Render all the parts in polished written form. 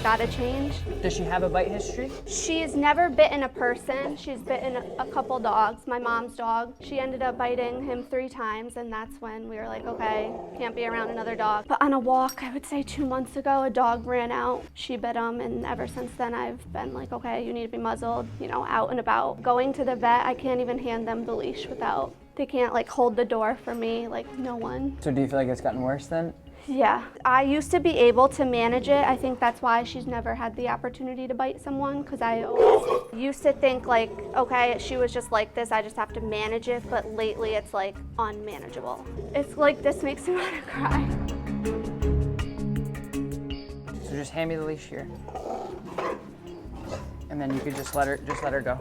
gotta change. Does she have a bite history? She's never bitten a person. She's bitten a couple dogs. My mom's dog. She ended up biting him 3 times, and that's when we were like, okay, can't be around another dog. But on a walk, I would say 2 months ago, a dog ran out. She bit him, and ever since then, I've been like, okay, you need to be muzzled, you know, out and about. Going to the vet, I can't even hand them the leash without, they can't like hold the door for me, like no one. So do you feel like it's gotten worse then? Yeah, I used to be able to manage it. I think that's why she's never had the opportunity to bite someone, because I always used to think like, okay, she was just like this, I just have to manage it, but lately it's like unmanageable. It's like, this makes me want to cry. So just hand me the leash here. And then you could just let her go.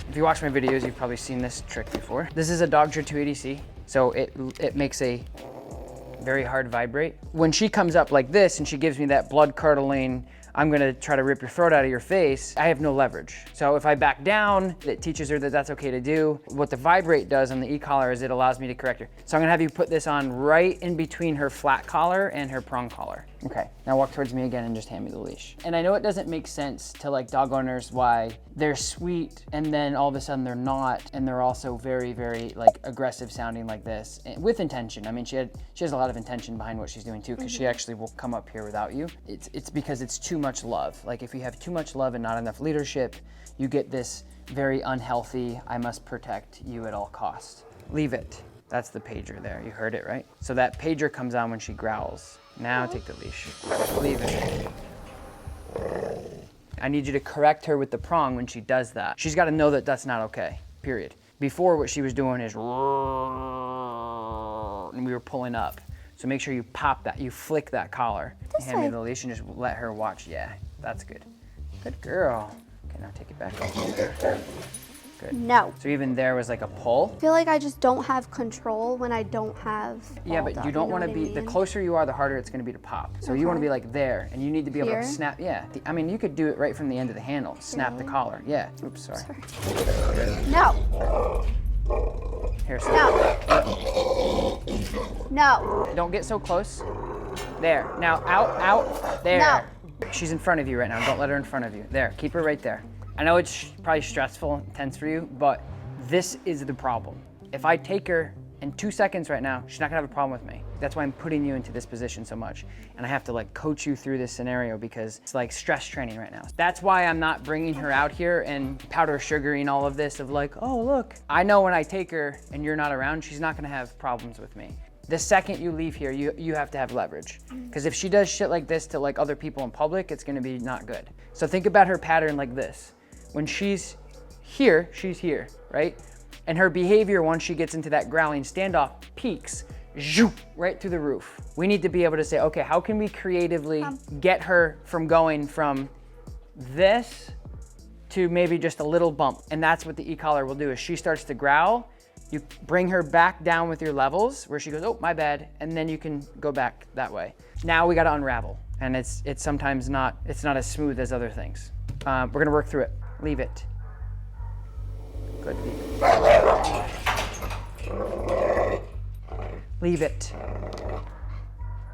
If you watch my videos, you've probably seen this trick before. This is a Dogger 280C, so it makes a very hard vibrate. When she comes up like this and she gives me that blood curdling, I'm gonna try to rip your throat out of your face, I have no leverage. So if I back down, it teaches her that that's okay to do. What the vibrate does on the e-collar is it allows me to correct her. So I'm gonna have you put this on right in between her flat collar and her prong collar. Okay, now walk towards me again and just hand me the leash. And I know it doesn't make sense to like dog owners why they're sweet and then all of a sudden they're not, and they're also very, very like aggressive sounding like this, and with intention. I mean, she has a lot of intention behind what she's doing too, because she actually will come up here without you. It's because it's too much love. Like if you have too much love and not enough leadership, you get this very unhealthy, I must protect you at all costs. Leave it. That's the pager there, you heard it, right? So that pager comes on when she growls. Now take the leash, leave it. I need you to correct her with the prong when she does that. She's gotta know that that's not okay, period. Before, what she was doing is, and we were pulling up. So make sure you pop that, you flick that collar. Hand me the leash and just let her watch. Yeah, that's good. Good girl. Okay, now take it back. Good. No. So even there was like a pull. I feel like I just don't have control when I don't have Yeah, but you don't want to be, the closer you are, the harder it's going to be to pop. So you want to be like there, and you need to be able to snap. Yeah, I mean, you could do it right from the end of the handle. Snap the collar. Yeah. Oops, sorry. No. Here, No. No. Don't get so close. There. Now out, there. No. She's in front of you right now. Don't let her in front of you. There, keep her right there. I know it's probably stressful and tense for you, but this is the problem. If I take her in 2 seconds right now, she's not gonna have a problem with me. That's why I'm putting you into this position so much. And I have to like coach you through this scenario because it's like stress training right now. That's why I'm not bringing her out here and powder sugaring all of this of like, oh, look. I know when I take her and you're not around, she's not gonna have problems with me. The second you leave here, you have to have leverage. Because if she does shit like this to like other people in public, it's gonna be not good. So think about her pattern like this. When she's here, right? And her behavior once she gets into that growling standoff peaks, right through the roof. We need to be able to say, okay, how can we creatively get her from going from this to maybe just a little bump? And that's what the e-collar will do. Is she starts to growl, you bring her back down with your levels where she goes, oh, my bad. And then you can go back that way. Now we got to unravel. And it's sometimes not as smooth as other things. We're gonna work through it. Leave it. Good, leave it. Leave it.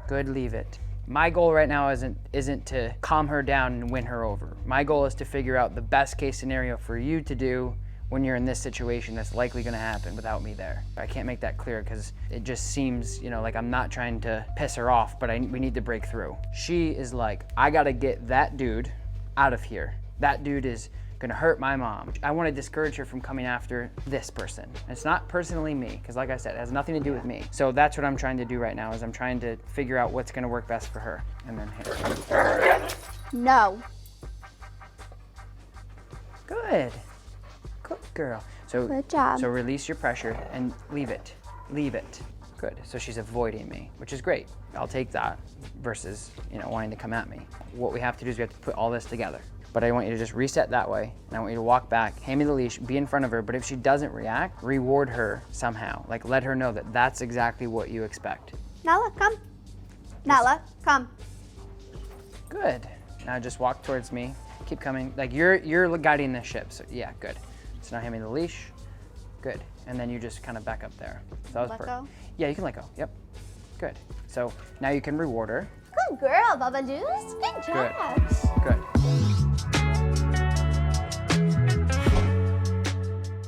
Good, leave it. My goal right now isn't to calm her down and win her over. My goal is to figure out the best case scenario for you to do when you're in this situation that's likely gonna happen without me there. I can't make that clear because it just seems, like I'm not trying to piss her off, but we need to break through. She is like, I gotta get that dude out of here. That dude is gonna hurt my mom. I wanna discourage her from coming after this person. It's not personally me, because like I said, it has nothing to do with me. So that's what I'm trying to do right now, is I'm trying to figure out what's gonna work best for her. And then here. No. Good. Good girl. So, good job. So release your pressure and leave it. Leave it. Good. So she's avoiding me, which is great. I'll take that versus, wanting to come at me. What we have to do is we have to put all this together. But I want you to just reset that way, and I want you to walk back, hand me the leash, be in front of her, but if she doesn't react, reward her somehow. Like, let her know that that's exactly what you expect. Nala, come. Nala, come. Good. Now just walk towards me. Keep coming. Like, you're guiding the ship, so yeah, good. So now hand me the leash. Good. And then you just kind of back up there. So that was Let perfect. go? Yeah, you can let go. Yep. Good. So now you can reward her. Good girl, Bubba Juice. Good job. Good.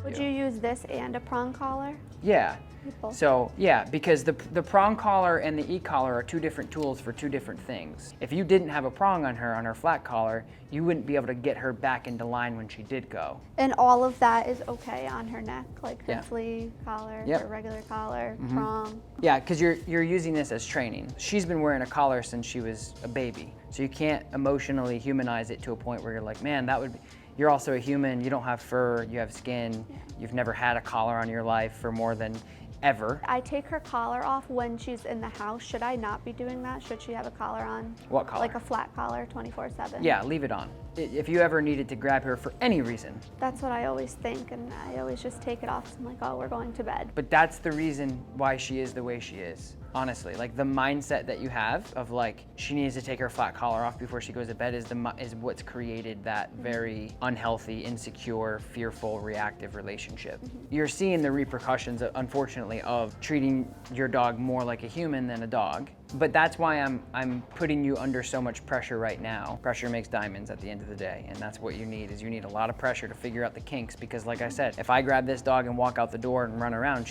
Would you use this and a prong collar? Yeah. People. So yeah, because the prong collar and the e-collar are two different tools for two different things. If you didn't have a prong on her flat collar, you wouldn't be able to get her back into line when she did go. And all of that is okay on her neck, like her Yeah. flea collar, Yep. her regular collar, prong. Yeah, because you're using this as training. She's been wearing a collar since she was a baby, so you can't emotionally humanize it to a point where you're like, man, that would be. You're also a human. You don't have fur. You have skin. You've never had a collar on your life for more than ever. I take her collar off when she's in the house. Should I not be doing that? Should she have a collar on? What collar? Like a flat collar 24/7? Yeah, leave it on. If you ever needed to grab her for any reason. That's what I always think, and I always just take it off. So I'm like, oh, we're going to bed. But that's the reason why she is the way she is. Honestly, like the mindset that you have of like she needs to take her flat collar off before she goes to bed is what's created that very unhealthy, insecure, fearful, reactive relationship. You're seeing the repercussions, unfortunately, of treating your dog more like a human than a dog. But that's why I'm putting you under so much pressure right now. Pressure makes diamonds at the end of the day, and that's what you need. Is you need a lot of pressure to figure out the kinks. Because, like I said, if I grab this dog and walk out the door and run around,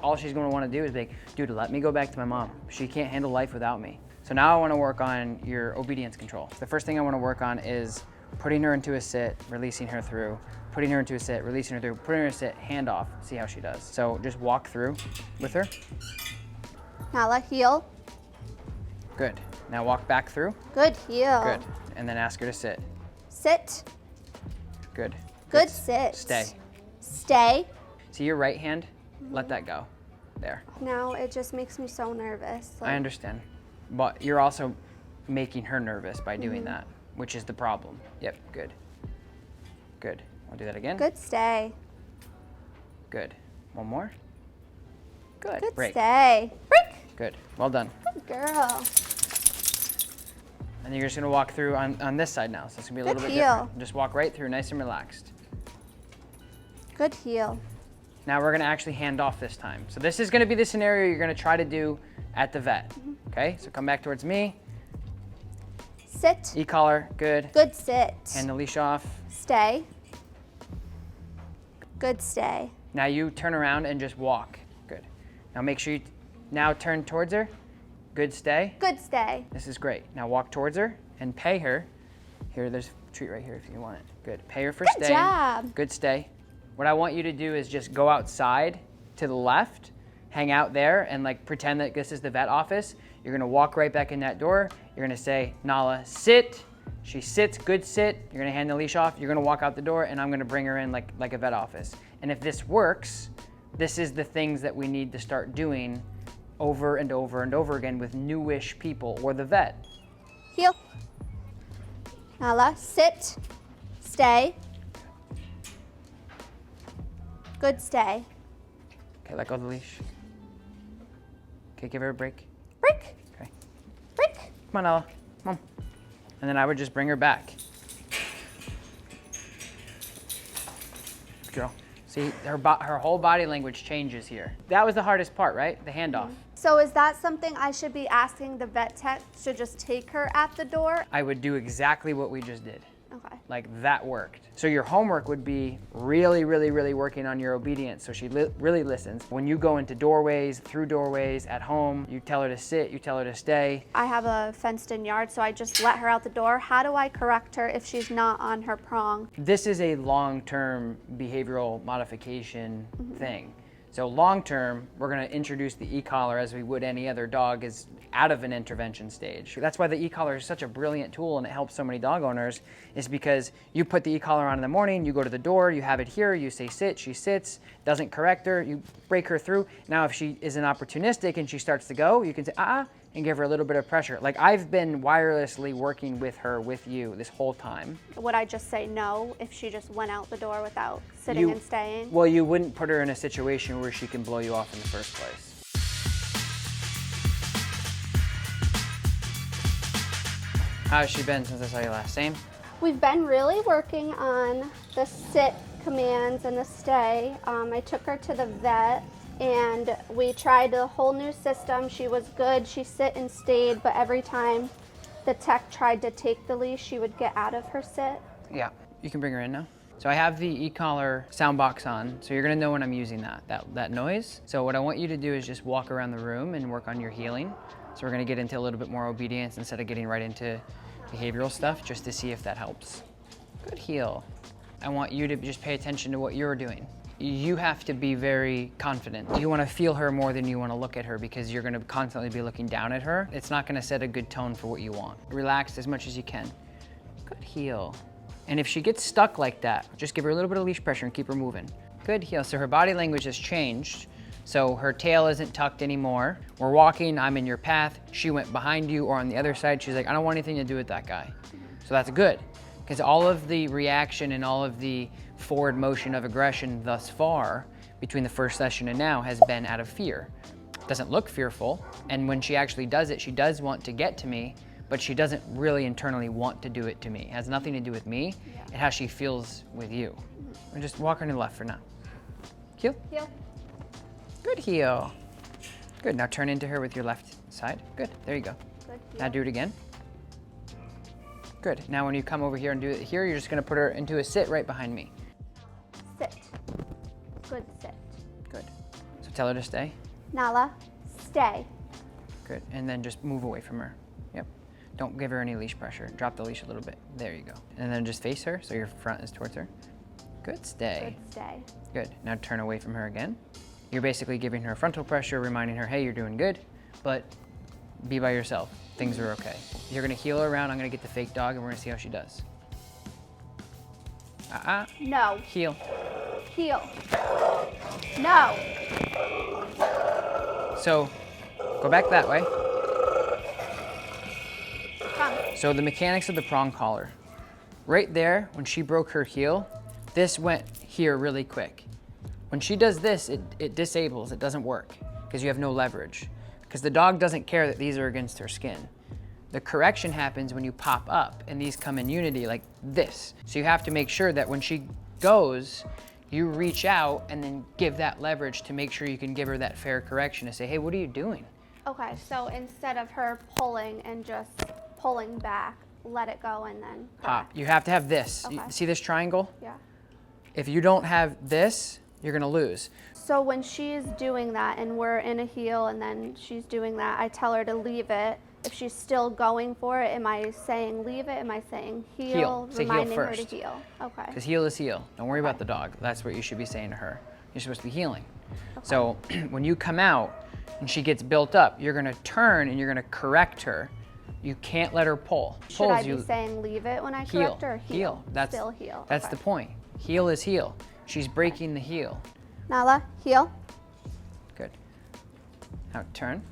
all she's going to want to do is be like, dude, let me go back to my mom. She can't handle life without me. So now I want to work on your obedience control. The first thing I want to work on is putting her into a sit, releasing her through, putting her into a sit, releasing her through, putting her in a sit, hand off. See how she does. So just walk through with her. Nala, heel. Good. Now walk back through. Good heel. Good. And then ask her to sit. Sit. Good. Good sit. Stay. Stay. See your right hand? Let that go. There. Now it just makes me so nervous. I understand. But you're also making her nervous by doing that, which is the problem. Yep, good. Good. I'll do that again. Good stay. Good. One more. Good. Good Break. stay. Break. Good. Well done. Good girl. And you're just gonna walk through on this side now. So it's gonna be a little Good bit heel. different. Just walk right through, nice and relaxed. Good heel. Now we're gonna actually hand off this time. So this is gonna be the scenario you're gonna try to do at the vet. Okay, so come back towards me. Sit. E-collar, good. Good sit. Hand the leash off. Stay. Good stay. Now you turn around and just walk. Good. Now make sure you now turn towards her. Good stay. Good stay. This is great. Now walk towards her and pay her. Here, there's a treat right here if you want it. Good. Pay her for Good staying. job. Good stay. What I want you to do is just go outside to the left, hang out there, and like pretend that this is the vet office. You're gonna walk right back in that door. You're gonna say, Nala, sit. She sits, good sit. You're gonna hand the leash off. You're gonna walk out the door, and I'm gonna bring her in like a vet office. And if this works, this is the things that we need to start doing over and over and over again with newish people or the vet. Heel. Nala, sit. Stay. Good stay. Okay, let go of the leash. Okay, give her a break. Break. Okay. Break. Come on, Nala. Come on. And then I would just bring her back. Good girl. See, her whole body language changes here. That was the hardest part, right? The handoff. So is that something I should be asking the vet tech to just take her at the door? I would do exactly what we just did. Okay. Like that worked. So your homework would be really, really, really working on your obedience so she really listens. When you go into doorways, through doorways, at home, you tell her to sit, you tell her to stay. I have a fenced in yard, so I just let her out the door. How do I correct her if she's not on her prong? This is a long-term behavioral modification thing. So long-term, we're gonna introduce the e-collar as we would any other dog is out of an intervention stage. That's why the e-collar is such a brilliant tool and it helps so many dog owners, is because you put the e-collar on in the morning, you go to the door, you have it here, you say sit, she sits, doesn't correct her, you break her through. Now if she is an opportunistic and she starts to go, you can say and give her a little bit of pressure. Like I've been wirelessly working with her, with you this whole time. Would I just say no if she just went out the door without sitting and staying? Well, you wouldn't put her in a situation where she can blow you off in the first place. How's she been since I saw you last? Same? We've been really working on the sit commands and the stay. I took her to the vet and we tried the whole new system. She was good. She sit and stayed, but every time the tech tried to take the leash, she would get out of her sit. Yeah, you can bring her in now. So I have the e-collar sound box on, so you're gonna know when I'm using that noise. So what I want you to do is just walk around the room and work on your healing. So we're gonna get into a little bit more obedience instead of getting right into behavioral stuff, just to see if that helps. Good heel. I want you to just pay attention to what you're doing. You have to be very confident. You wanna feel her more than you wanna look at her because you're gonna constantly be looking down at her. It's not gonna set a good tone for what you want. Relax as much as you can. Good heel. And if she gets stuck like that, just give her a little bit of leash pressure and keep her moving. Good heel. So her body language has changed. So her tail isn't tucked anymore. We're walking, I'm in your path. She went behind you or on the other side. She's like, I don't want anything to do with that guy. So that's good. Because all of the reaction and all of the forward motion of aggression thus far between the first session and now has been out of fear. Doesn't look fearful. And when she actually does it, she does want to get to me, but she doesn't really internally want to do it to me. It has nothing to do with me. It how she feels with you. And just walk her to the left for now. Heel. Heel. Good heel. Good, now turn into her with your left side. Good, there you go. Good heel. Now do it again. Good, now when you come over here and do it here, you're just gonna put her into a sit right behind me. Sit. Good sit. Good. So tell her to stay. Nala, stay. Good, and then just move away from her. Yep. Don't give her any leash pressure. Drop the leash a little bit. There you go. And then just face her, so your front is towards her. Good, stay. Good stay. Good, now turn away from her again. You're basically giving her frontal pressure, reminding her, hey, you're doing good, but be by yourself. Things are okay. You're gonna heel her around. I'm gonna get the fake dog and we're gonna see how she does. No. Heel. Heel. No. So, go back that way. Come. So the mechanics of the prong collar. Right there, when she broke her heel, this went here really quick. When she does this, it disables, it doesn't work, because you have no leverage. Because the dog doesn't care that these are against her skin. The correction happens when you pop up and these come in unity like this. So you have to make sure that when she goes, you reach out and then give that leverage to make sure you can give her that fair correction to say, hey, what are you doing? Okay, so instead of her pulling and just pulling back, let it go and then Pop. correct. You have to have this. Okay. You see this triangle? Yeah. If you don't have this, you're gonna lose. So when she's doing that and we're in a heel and then she's doing that, I tell her to leave it. If she's still going for it, am I saying leave it? Am I saying heel? Heel. Say heel reminding her first. to heel. Okay. Because heel is heel. Don't worry about the dog. That's what you should be saying to her. You're supposed to be healing. So when you come out and she gets built up, you're gonna turn and you're gonna correct her. You can't let her pull. Should I be saying leave it when I correct her or heel? Heel. That's, still heel. That's Okay. the point. Heel is heel. She's breaking the heel. Nala, heel. Good. Now turn.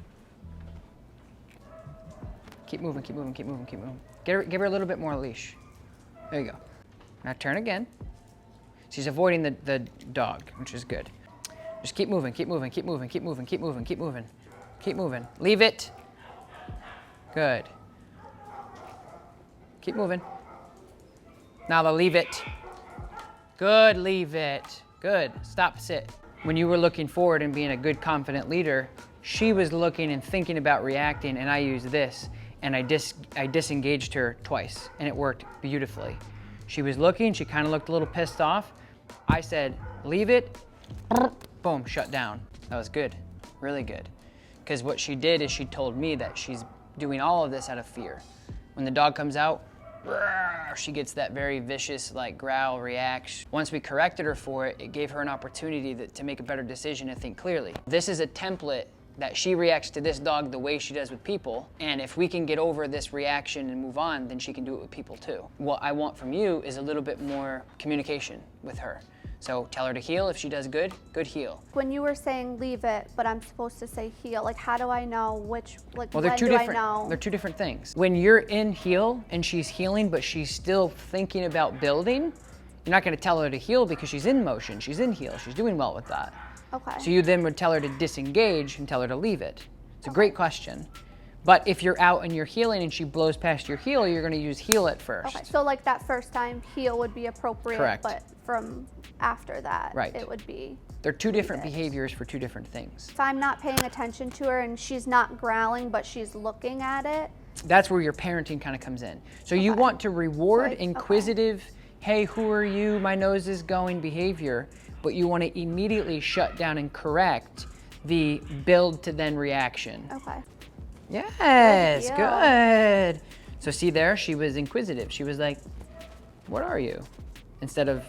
Keep moving, keep moving, keep moving, keep moving. Give her a little bit more leash. There you go. Now turn again. She's avoiding the dog, which is good. Just keep moving, keep moving, keep moving, keep moving, keep moving, keep moving. Keep moving. Leave it. Good. Keep moving. Now leave it. Good, leave it. Good, stop, sit. When you were looking forward and being a good, confident leader, she was looking and thinking about reacting, and I used this, and I disengaged her twice, and it worked beautifully. She was looking, she kind of looked a little pissed off. I said, leave it, boom, shut down. That was good, really good. Because what she did is she told me that she's doing all of this out of fear. When the dog comes out, she gets that very vicious like growl, reacts. Once we corrected her for it, it gave her an opportunity to make a better decision and think clearly. This is a template that she reacts to this dog the way she does with people, and if we can get over this reaction and move on, then she can do it with people too. What I want from you is a little bit more communication with her. So tell her to heel. If she does good, good heel. When you were saying leave it, but I'm supposed to say heel, like how do I know which, like Well, when they're two do different. I know? They're two different things. When you're in heel and she's healing, but she's still thinking about building, you're not going to tell her to heel because she's in motion. She's in heel. She's doing well with that. Okay. So you then would tell her to disengage and tell her to leave it. It's a great question. But if you're out and you're heeling and she blows past your heel, you're gonna use heel at first. Okay, so like that first time, heel would be appropriate, Correct. but from after that, Right. it would be. They're two different behaviors for two different things. If I'm not paying attention to her and she's not growling, but she's looking at it. That's where your parenting kind of comes in. So you want to reward Like, inquisitive, hey, who are you? My nose is going behavior, but you want to immediately shut down and correct the build to then reaction. Okay. Yes, Good good. So see there, she was inquisitive. She was like, what are you? Instead of,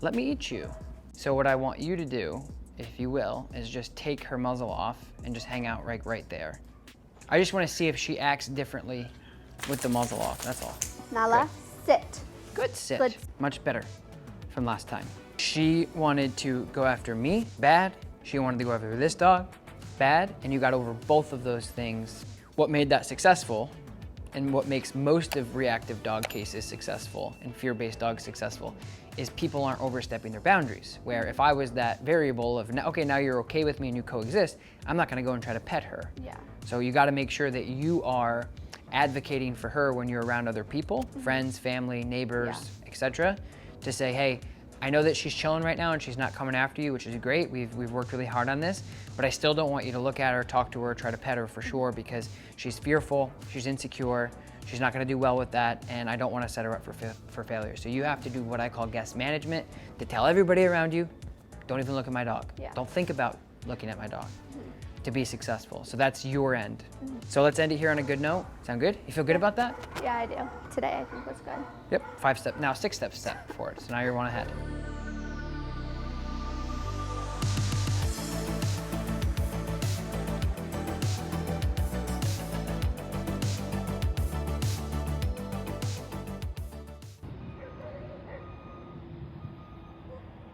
let me eat you. So what I want you to do, if you will, is just take her muzzle off and just hang out right there. I just want to see if she acts differently with the muzzle off, that's all. Nala, sit. Good sit. Good. Much better from last time. She wanted to go after me, bad. She wanted to go after this dog, bad. And you got over both of those things. What made that successful, and what makes most of reactive dog cases successful and fear-based dogs successful, is people aren't overstepping their boundaries. Where if I was that variable of, okay, now you're okay with me and you coexist, I'm not gonna go and try to pet her. Yeah. So you gotta make sure that you are advocating for her when you're around other people, friends, family, neighbors, etc., to say, hey, I know that she's chilling right now and she's not coming after you, which is great. We've worked really hard on this, but I still don't want you to look at her, talk to her, try to pet her for sure, because she's fearful, she's insecure, she's not gonna do well with that, and I don't wanna set her up for failure. So you have to do what I call guest management, to tell everybody around you, don't even look at my dog. Yeah. Don't think about looking at my dog to be successful. So that's your end. So let's end it here on a good note. Sound good? You feel good about that? Yeah, I do. Today I think was good. Yep, 5 step, now 6 step for it. So now you're one ahead.